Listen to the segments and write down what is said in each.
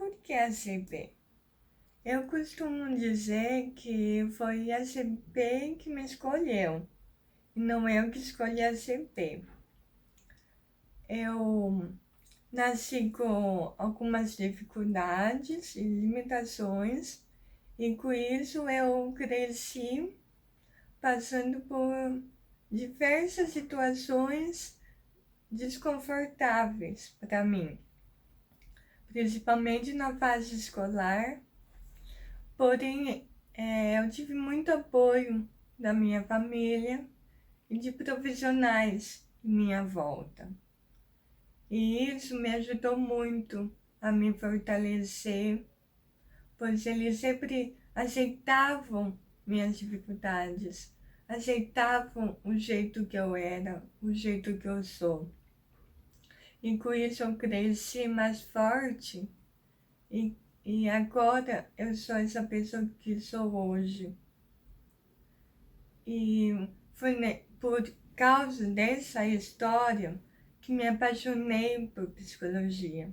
por que a CP? Eu costumo dizer que foi a CP que me escolheu, e não eu que escolhi a CP. Eu nasci com algumas dificuldades e limitações, e com isso eu cresci passando por diversas situações desconfortáveis para mim, principalmente na fase escolar. Porém, eu tive muito apoio da minha família e de profissionais em minha volta. E isso me ajudou muito a me fortalecer, pois eles sempre aceitavam minhas dificuldades, aceitavam o jeito que eu era, o jeito que eu sou. E com isso eu cresci mais forte e agora eu sou essa pessoa que sou hoje. E foi por causa dessa história que me apaixonei por psicologia,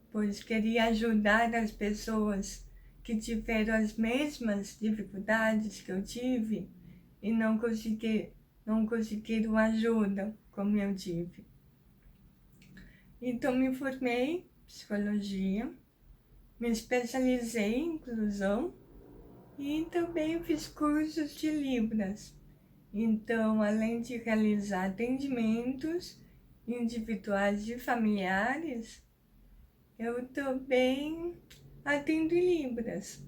pois queria ajudar as pessoas que tiveram as mesmas dificuldades que eu tive e não conseguiram ajuda como eu tive. Então me formei em psicologia, me especializei em inclusão e também fiz cursos de Libras. Então, além de realizar atendimentos individuais e familiares, eu também atendo em Libras.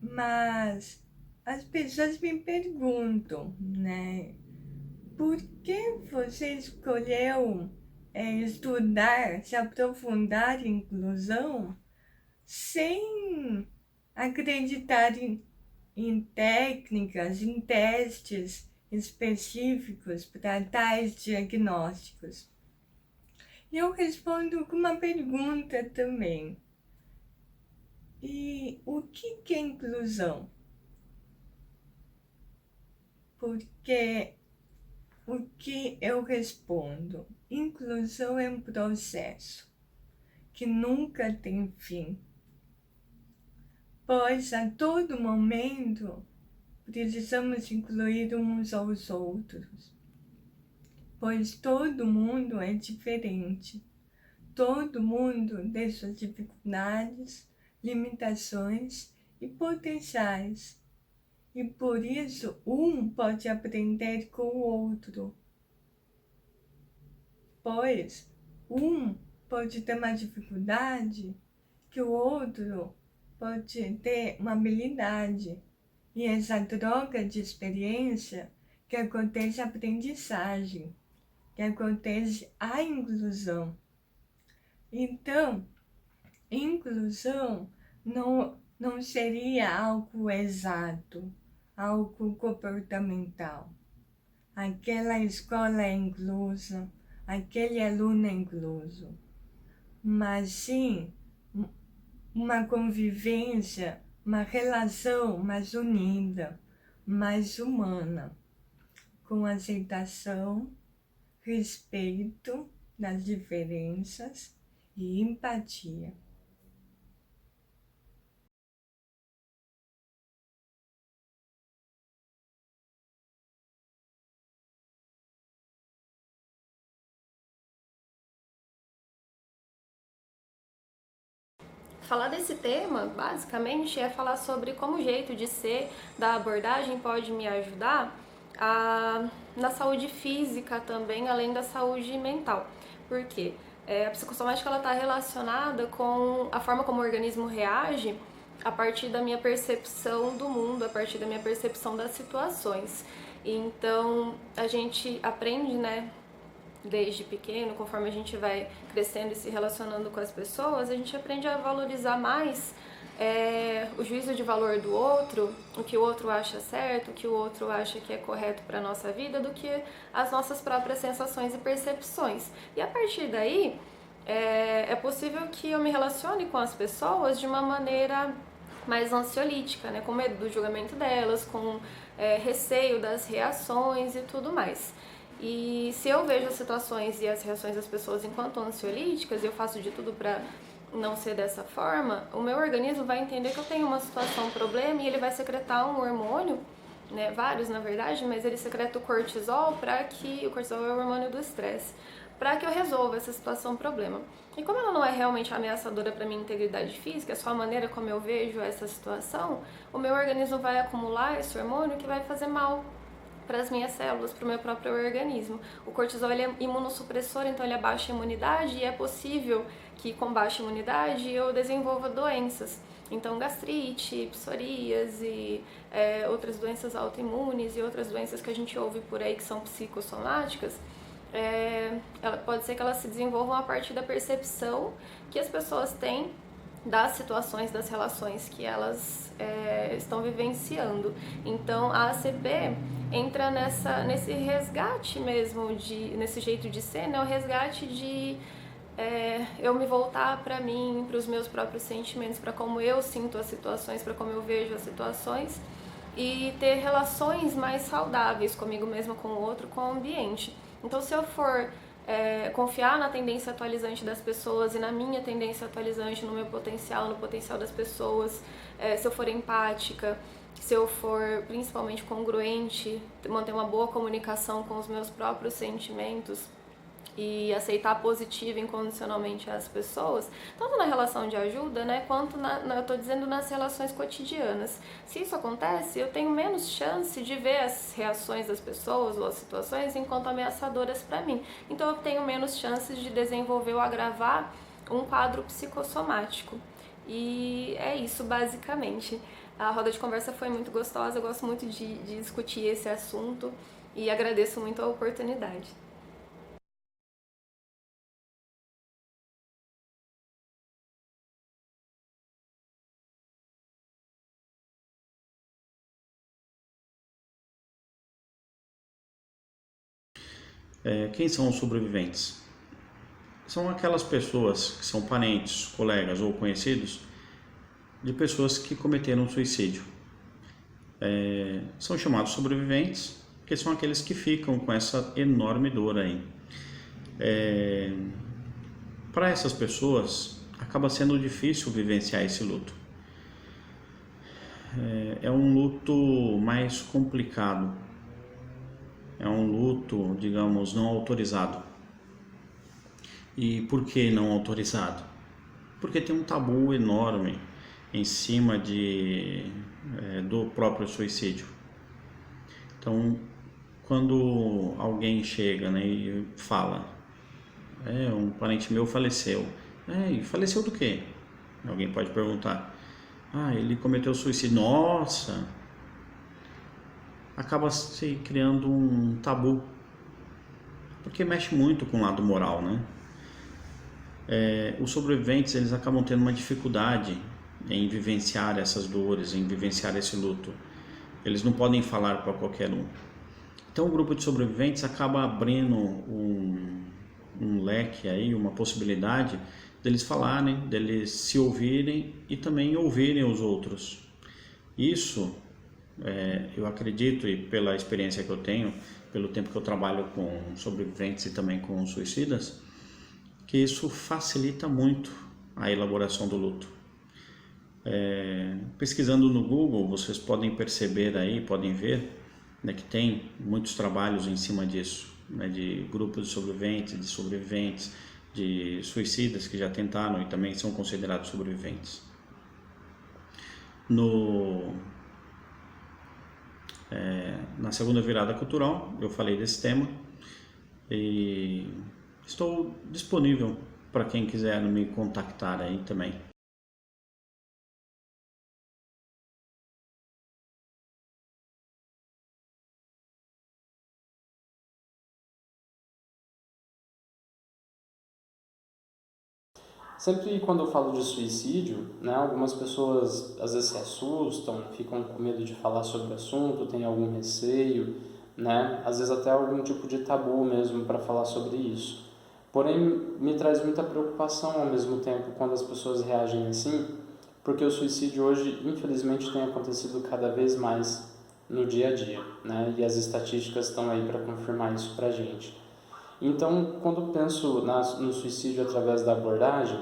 Mas as pessoas me perguntam, né? Por que você escolheu estudar, se aprofundar em inclusão sem acreditar em técnicas, em testes específicos para tais diagnósticos? E eu respondo com uma pergunta também. E o que é inclusão? Porque o que eu respondo? Inclusão é um processo que nunca tem fim, pois a todo momento precisamos incluir uns aos outros, pois todo mundo é diferente, todo mundo tem suas dificuldades, limitações e potenciais, e por isso um pode aprender com o outro, pois um pode ter uma dificuldade que o outro pode ter uma habilidade. E essa troca de experiência que acontece a aprendizagem, que acontece a inclusão. Então, inclusão não seria algo exato, algo comportamental. Aquela escola é inclusa, aquele aluno é incluso, mas sim uma convivência, uma relação mais unida, mais humana, com aceitação, respeito das diferenças e empatia. Falar desse tema, basicamente, é falar sobre como o jeito de ser da abordagem pode me ajudar na saúde física também, além da saúde mental. Por quê? A psicossomática está relacionada com a forma como o organismo reage a partir da minha percepção do mundo, a partir da minha percepção das situações. Então, a gente aprende, né, desde pequeno, conforme a gente vai crescendo e se relacionando com as pessoas, a gente aprende a valorizar mais o juízo de valor do outro, o que o outro acha certo, o que o outro acha que é correto para a nossa vida, do que as nossas próprias sensações e percepções. E a partir daí, é possível que eu me relacione com as pessoas de uma maneira mais ansiolítica, né? Com medo do julgamento delas, com receio das reações e tudo mais. E se eu vejo as situações e as reações das pessoas enquanto ansiolíticas, eu faço de tudo para não ser dessa forma, o meu organismo vai entender que eu tenho uma situação, um problema, e ele vai secretar um hormônio, né, vários na verdade, mas ele secreta o cortisol para que o cortisol é o hormônio do estresse, para que eu resolva essa situação, problema. E como ela não é realmente ameaçadora para minha integridade física, é só a maneira como eu vejo essa situação, o meu organismo vai acumular esse hormônio que vai fazer mal para as minhas células, para o meu próprio organismo. O cortisol ele é imunossupressor, então ele abaixa a imunidade, e é possível que com baixa imunidade eu desenvolva doenças. Então gastrite, psoríase, outras doenças autoimunes e outras doenças que a gente ouve por aí que são psicossomáticas, ela pode ser que elas se desenvolvam a partir da percepção que as pessoas têm das situações, das relações que elas estão vivenciando. Então a ACP entra nesse resgate mesmo, nesse jeito de ser, né? O resgate de eu me voltar para mim, para os meus próprios sentimentos, para como eu sinto as situações, para como eu vejo as situações, e ter relações mais saudáveis comigo mesma, com o outro, com o ambiente. Então, se eu for confiar na tendência atualizante das pessoas e na minha tendência atualizante, no meu potencial, no potencial das pessoas, se eu for empática, se eu for principalmente congruente, manter uma boa comunicação com os meus próprios sentimentos e aceitar positiva e incondicionalmente as pessoas, tanto na relação de ajuda, né, quanto eu tô dizendo nas relações cotidianas. Se isso acontece, eu tenho menos chance de ver as reações das pessoas ou as situações enquanto ameaçadoras para mim. Então eu tenho menos chances de desenvolver ou agravar um quadro psicossomático. E é isso basicamente. A roda de conversa foi muito gostosa, eu gosto muito de discutir esse assunto e agradeço muito a oportunidade. Quem são os sobreviventes? São aquelas pessoas que são parentes, colegas ou conhecidos de pessoas que cometeram suicídio. São chamados sobreviventes porque são aqueles que ficam com essa enorme dor aí. Para essas pessoas, acaba sendo difícil vivenciar esse luto. É um luto mais complicado. É um luto, digamos, não autorizado. E por que não autorizado? Porque tem um tabu enorme em cima do próprio suicídio. Então, quando alguém chega, né, e fala, um parente meu faleceu. E faleceu do quê? Alguém pode perguntar. Ele cometeu suicídio. Nossa! Acaba se criando um tabu, porque mexe muito com o lado moral, né? Os sobreviventes, eles acabam tendo uma dificuldade em vivenciar essas dores, em vivenciar esse luto. Eles não podem falar para qualquer um. Então o grupo de sobreviventes acaba abrindo um leque aí, uma possibilidade deles falarem, deles se ouvirem e também ouvirem os outros. Isso, eu acredito, e pela experiência que eu tenho, pelo tempo que eu trabalho com sobreviventes e também com suicidas, que isso facilita muito a elaboração do luto. Pesquisando no Google, vocês podem perceber aí, podem ver, né, que tem muitos trabalhos em cima disso, né, de grupos de sobreviventes, de suicidas que já tentaram e também são considerados sobreviventes. Na segunda virada cultural eu falei desse tema e estou disponível para quem quiser me contactar aí também. Sempre quando eu falo de suicídio, né, algumas pessoas às vezes se assustam, ficam com medo de falar sobre o assunto, têm algum receio, né, às vezes até algum tipo de tabu mesmo para falar sobre isso. Porém, me traz muita preocupação ao mesmo tempo quando as pessoas reagem assim, porque o suicídio hoje, infelizmente, tem acontecido cada vez mais no dia a dia, né, e as estatísticas estão aí para confirmar isso para a gente. Então, quando penso no suicídio através da abordagem,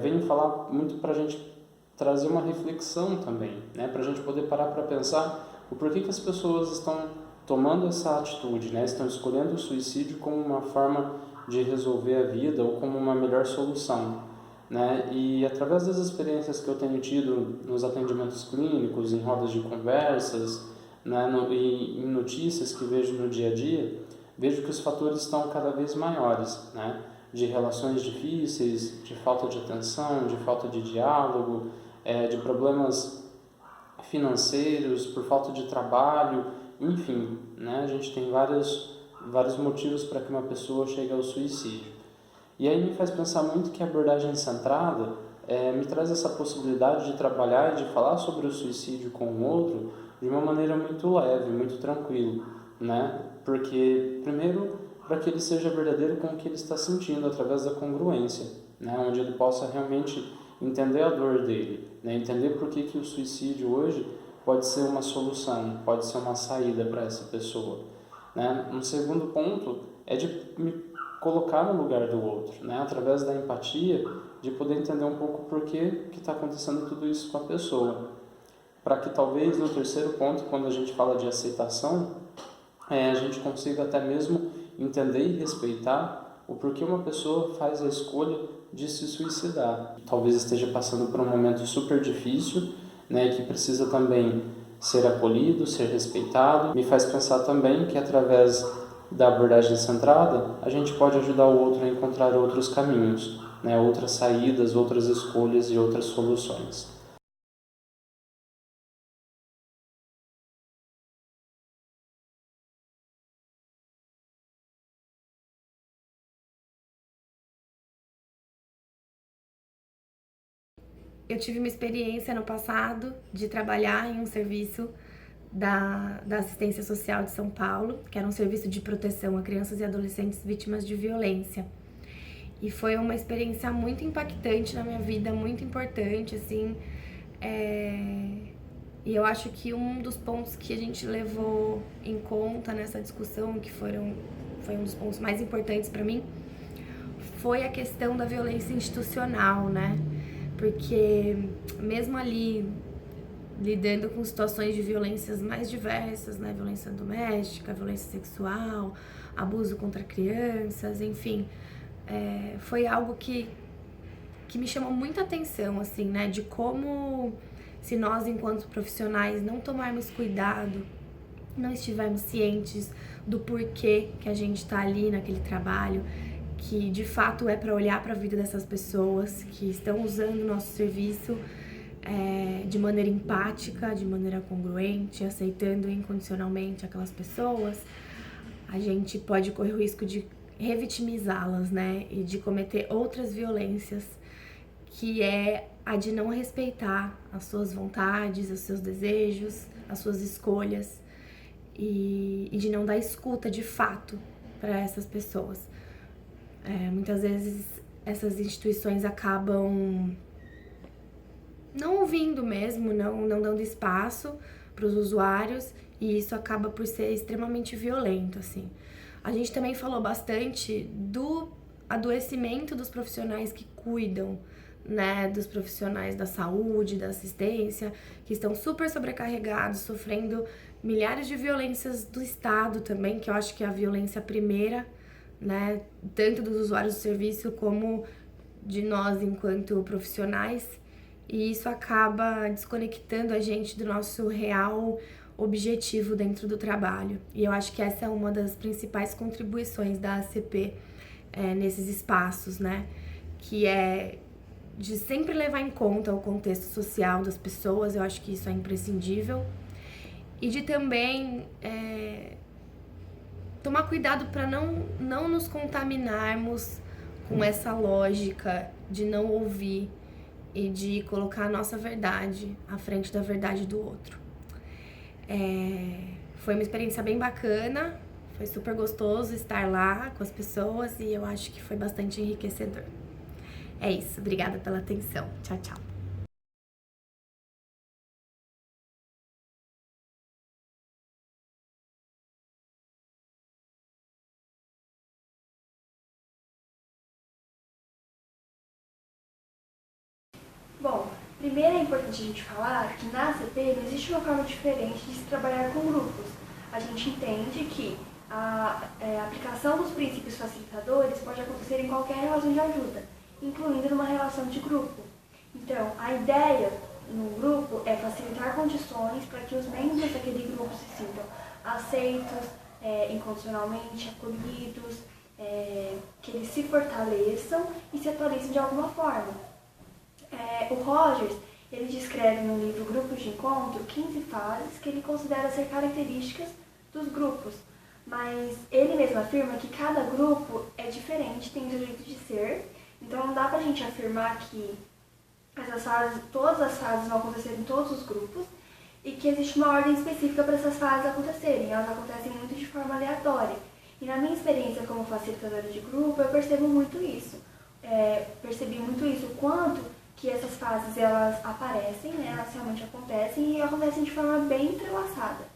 vem falar muito para a gente trazer uma reflexão também, né? Para a gente poder parar para pensar o porquê que as pessoas estão tomando essa atitude, né? Estão escolhendo o suicídio como uma forma de resolver a vida ou como uma melhor solução, né? E através das experiências que eu tenho tido nos atendimentos clínicos, em rodas de conversas, né? E em notícias que vejo no dia a dia, vejo que os fatores estão cada vez maiores, né? De relações difíceis, de falta de atenção, de falta de diálogo, de problemas financeiros, por falta de trabalho, enfim, né? A gente tem vários motivos para que uma pessoa chegue ao suicídio. E aí me faz pensar muito que a abordagem centrada me traz essa possibilidade de trabalhar e de falar sobre o suicídio com o outro de uma maneira muito leve, muito tranquila, né? Porque, primeiro, para que ele seja verdadeiro com o que ele está sentindo através da congruência, né? Onde ele possa realmente entender a dor dele, né? Entender por que o suicídio hoje pode ser uma solução, pode ser uma saída para essa pessoa, né? Um segundo ponto é de me colocar no lugar do outro, né? Através da empatia, de poder entender um pouco por que está acontecendo tudo isso com a pessoa. Para que talvez no terceiro ponto, quando a gente fala de aceitação, a gente consiga até mesmo entender e respeitar o porquê uma pessoa faz a escolha de se suicidar. Talvez esteja passando por um momento super difícil, né, que precisa também ser acolhido, ser respeitado. Me faz pensar também que através da abordagem centrada, a gente pode ajudar o outro a encontrar outros caminhos, né, outras saídas, outras escolhas e outras soluções. Eu tive uma experiência no passado de trabalhar em um serviço da Assistência Social de São Paulo, que era um serviço de proteção a crianças e adolescentes vítimas de violência. E foi uma experiência muito impactante na minha vida, muito importante, assim. E eu acho que um dos pontos que a gente levou em conta nessa discussão, que foi um dos pontos mais importantes para mim, foi a questão da violência institucional, né? Porque mesmo ali lidando com situações de violências mais diversas, né? Violência doméstica, violência sexual, abuso contra crianças, enfim, foi algo que me chamou muita atenção, assim, né? De como, se nós, enquanto profissionais, não tomarmos cuidado, não estivermos cientes do porquê que a gente tá ali naquele trabalho, que de fato é para olhar para a vida dessas pessoas que estão usando o nosso serviço de maneira empática, de maneira congruente, aceitando incondicionalmente aquelas pessoas, a gente pode correr o risco de revitimizá-las, né? E de cometer outras violências, que é a de não respeitar as suas vontades, os seus desejos, as suas escolhas e de não dar escuta de fato para essas pessoas. Muitas vezes essas instituições acabam não ouvindo mesmo, não dando espaço para os usuários, e isso acaba por ser extremamente violento, assim. A gente também falou bastante do adoecimento dos profissionais que cuidam, né, dos profissionais da saúde, da assistência, que estão super sobrecarregados, sofrendo milhares de violências do Estado também, que eu acho que é a violência primeira, né, tanto dos usuários do serviço como de nós enquanto profissionais, e isso acaba desconectando a gente do nosso real objetivo dentro do trabalho. E eu acho que essa é uma das principais contribuições da ACP nesses espaços, né, que é de sempre levar em conta o contexto social das pessoas. Eu acho que isso é imprescindível, e de também tomar cuidado para não nos contaminarmos com essa lógica de não ouvir e de colocar a nossa verdade à frente da verdade do outro. Foi uma experiência bem bacana, foi super gostoso estar lá com as pessoas e eu acho que foi bastante enriquecedor. É isso, obrigada pela atenção. Tchau, tchau. Bom, primeiro é importante a gente falar que na ACP não existe uma forma diferente de se trabalhar com grupos. A gente entende que a aplicação dos princípios facilitadores pode acontecer em qualquer relação de ajuda, incluindo numa relação de grupo. Então, a ideia no grupo é facilitar condições para que os membros daquele grupo se sintam aceitos, incondicionalmente acolhidos, que eles se fortaleçam e se atualizem de alguma forma. O Rogers, ele descreve no livro Grupos de Encontro 15 fases que ele considera ser características dos grupos, mas ele mesmo afirma que cada grupo é diferente, tem o seu jeito de ser, então não dá pra gente afirmar que essas fases, todas as fases vão acontecer em todos os grupos e que existe uma ordem específica para essas fases acontecerem, elas acontecem muito de forma aleatória. E na minha experiência como facilitadora de grupo, eu percebi muito isso, o quanto que essas fases elas aparecem, né, elas realmente acontecem e acontecem de forma bem entrelaçada.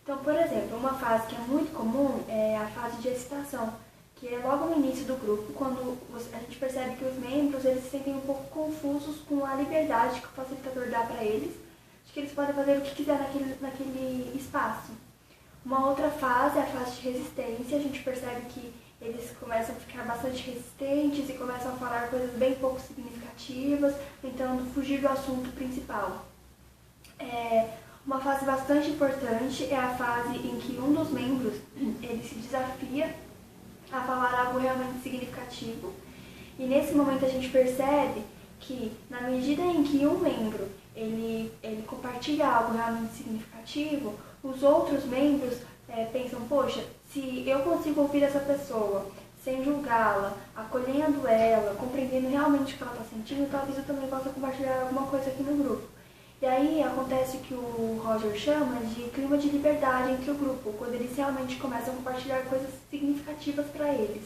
Então, por exemplo, uma fase que é muito comum é a fase de excitação, que é logo no início do grupo, quando a gente percebe que os membros eles se sentem um pouco confusos com a liberdade que o facilitador dá para eles, de que eles podem fazer o que quiser naquele espaço. Uma outra fase é a fase de resistência, a gente percebe que eles começam a ficar bastante resistentes e começam a falar coisas bem pouco significativas, tentando fugir do assunto principal. Uma fase bastante importante é a fase em que um dos membros ele se desafia a falar algo realmente significativo. E nesse momento a gente percebe que, na medida em que um membro ele compartilha algo realmente significativo, os outros membros pensam, poxa, se eu consigo ouvir essa pessoa sem julgá-la, acolhendo ela, compreendendo realmente o que ela está sentindo, talvez eu também possa compartilhar alguma coisa aqui no grupo. E aí acontece o que o Roger chama de clima de liberdade entre o grupo, quando eles realmente começam a compartilhar coisas significativas para eles.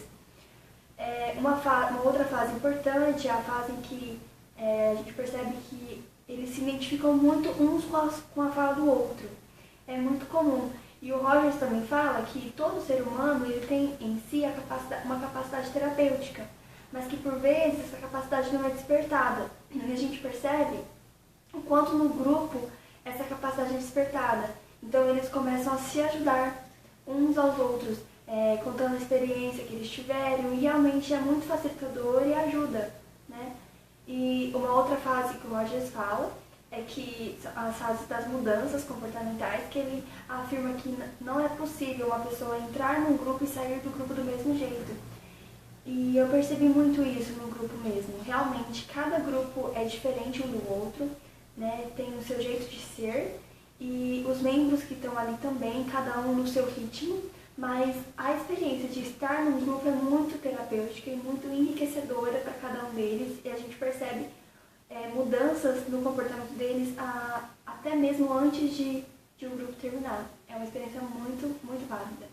Uma outra fase importante é a fase em que a gente percebe que eles se identificam muito uns com a fala do outro. É muito comum. E o Rogers também fala que todo ser humano ele tem em si uma capacidade terapêutica, mas que por vezes essa capacidade não é despertada. E a gente percebe o quanto no grupo essa capacidade é despertada. Então eles começam a se ajudar uns aos outros, contando a experiência que eles tiveram, e realmente é muito facilitador e ajuda, né? E uma outra fase que o Rogers fala é que as fases das mudanças comportamentais, que ele afirma que não é possível uma pessoa entrar num grupo e sair do grupo do mesmo jeito. E eu percebi muito isso no grupo mesmo. Realmente, cada grupo é diferente um do outro, né? Tem o seu jeito de ser, e os membros que estão ali também, cada um no seu ritmo, mas a experiência de estar num grupo é muito terapêutica e muito enriquecedora para cada um deles, e a gente percebe mudanças no comportamento deles até mesmo antes de um grupo terminar. É uma experiência muito, muito válida.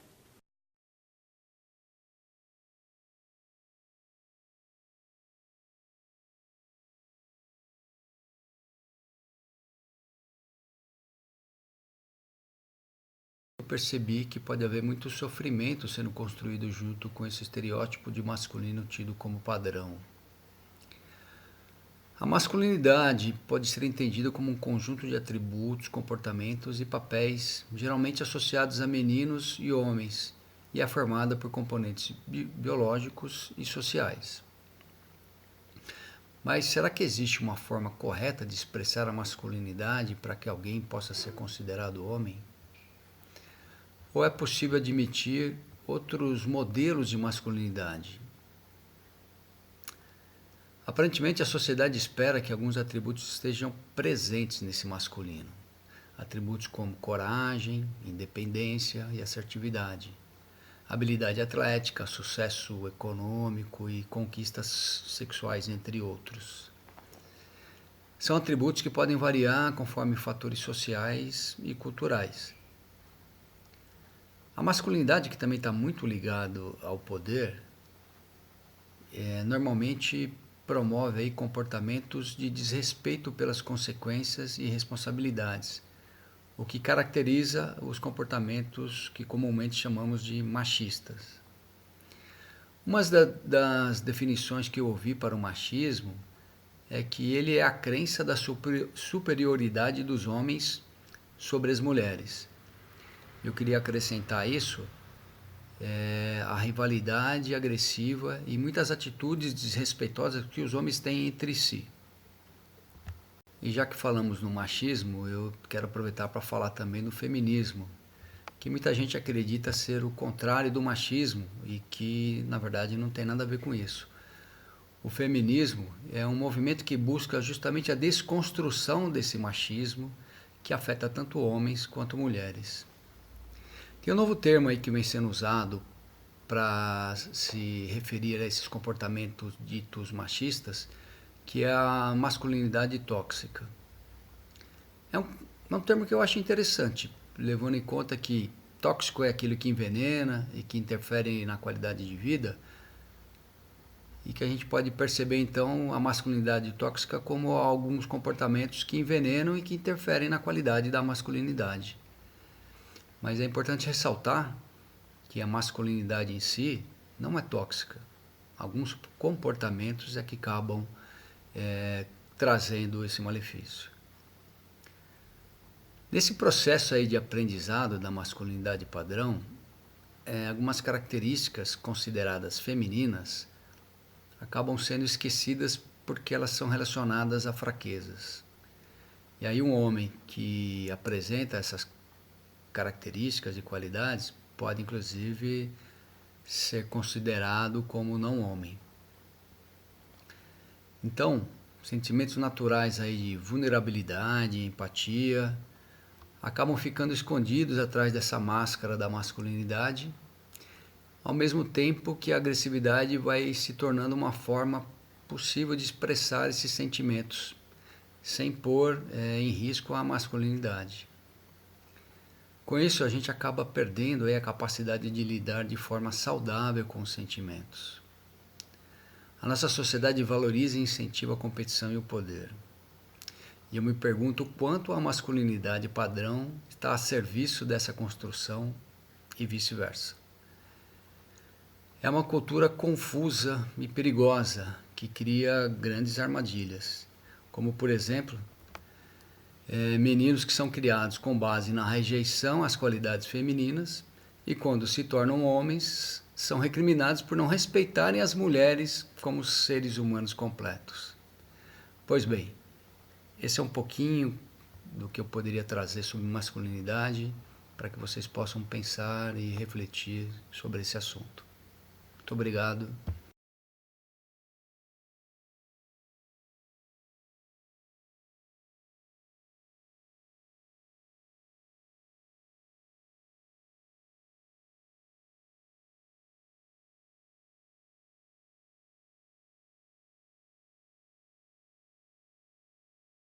Eu percebi que pode haver muito sofrimento sendo construído junto com esse estereótipo de masculino tido como padrão. A masculinidade pode ser entendida como um conjunto de atributos, comportamentos e papéis geralmente associados a meninos e homens, e é formada por componentes biológicos e sociais. Mas será que existe uma forma correta de expressar a masculinidade para que alguém possa ser considerado homem? Ou é possível admitir outros modelos de masculinidade? Aparentemente, a sociedade espera que alguns atributos estejam presentes nesse masculino. Atributos como coragem, independência e assertividade, habilidade atlética, sucesso econômico e conquistas sexuais, entre outros. São atributos que podem variar conforme fatores sociais e culturais. A masculinidade, que também está muito ligado ao poder, normalmente promove aí comportamentos de desrespeito pelas consequências e responsabilidades, o que caracteriza os comportamentos que comumente chamamos de machistas. Uma das definições que eu ouvi para o machismo é que ele é a crença da superioridade dos homens sobre as mulheres. Eu queria acrescentar isso, a rivalidade agressiva e muitas atitudes desrespeitosas que os homens têm entre si. E já que falamos no machismo, eu quero aproveitar para falar também do feminismo, que muita gente acredita ser o contrário do machismo e que, na verdade, não tem nada a ver com isso. O feminismo é um movimento que busca justamente a desconstrução desse machismo que afeta tanto homens quanto mulheres. Tem um novo termo aí que vem sendo usado para se referir a esses comportamentos ditos machistas, que é a masculinidade tóxica. É um termo que eu acho interessante, levando em conta que tóxico é aquilo que envenena e que interfere na qualidade de vida, e que a gente pode perceber então a masculinidade tóxica como alguns comportamentos que envenenam e que interferem na qualidade da masculinidade. Mas é importante ressaltar que a masculinidade em si não é tóxica. Alguns comportamentos é que acabam trazendo esse malefício. Nesse processo aí de aprendizado da masculinidade padrão, algumas características consideradas femininas acabam sendo esquecidas porque elas são relacionadas a fraquezas. E aí um homem que apresenta essas características e qualidades pode inclusive ser considerado como não homem. Então, sentimentos naturais aí de vulnerabilidade, empatia, acabam ficando escondidos atrás dessa máscara da masculinidade, ao mesmo tempo que a agressividade vai se tornando uma forma possível de expressar esses sentimentos, sem pôr em risco a masculinidade. Com isso, a gente acaba perdendo aí a capacidade de lidar de forma saudável com os sentimentos. A nossa sociedade valoriza e incentiva a competição e o poder. E eu me pergunto o quanto a masculinidade padrão está a serviço dessa construção e vice-versa. É uma cultura confusa e perigosa que cria grandes armadilhas, como por exemplo, meninos que são criados com base na rejeição às qualidades femininas e quando se tornam homens são recriminados por não respeitarem as mulheres como seres humanos completos. Pois bem, esse é um pouquinho do que eu poderia trazer sobre masculinidade para que vocês possam pensar e refletir sobre esse assunto. Muito obrigado.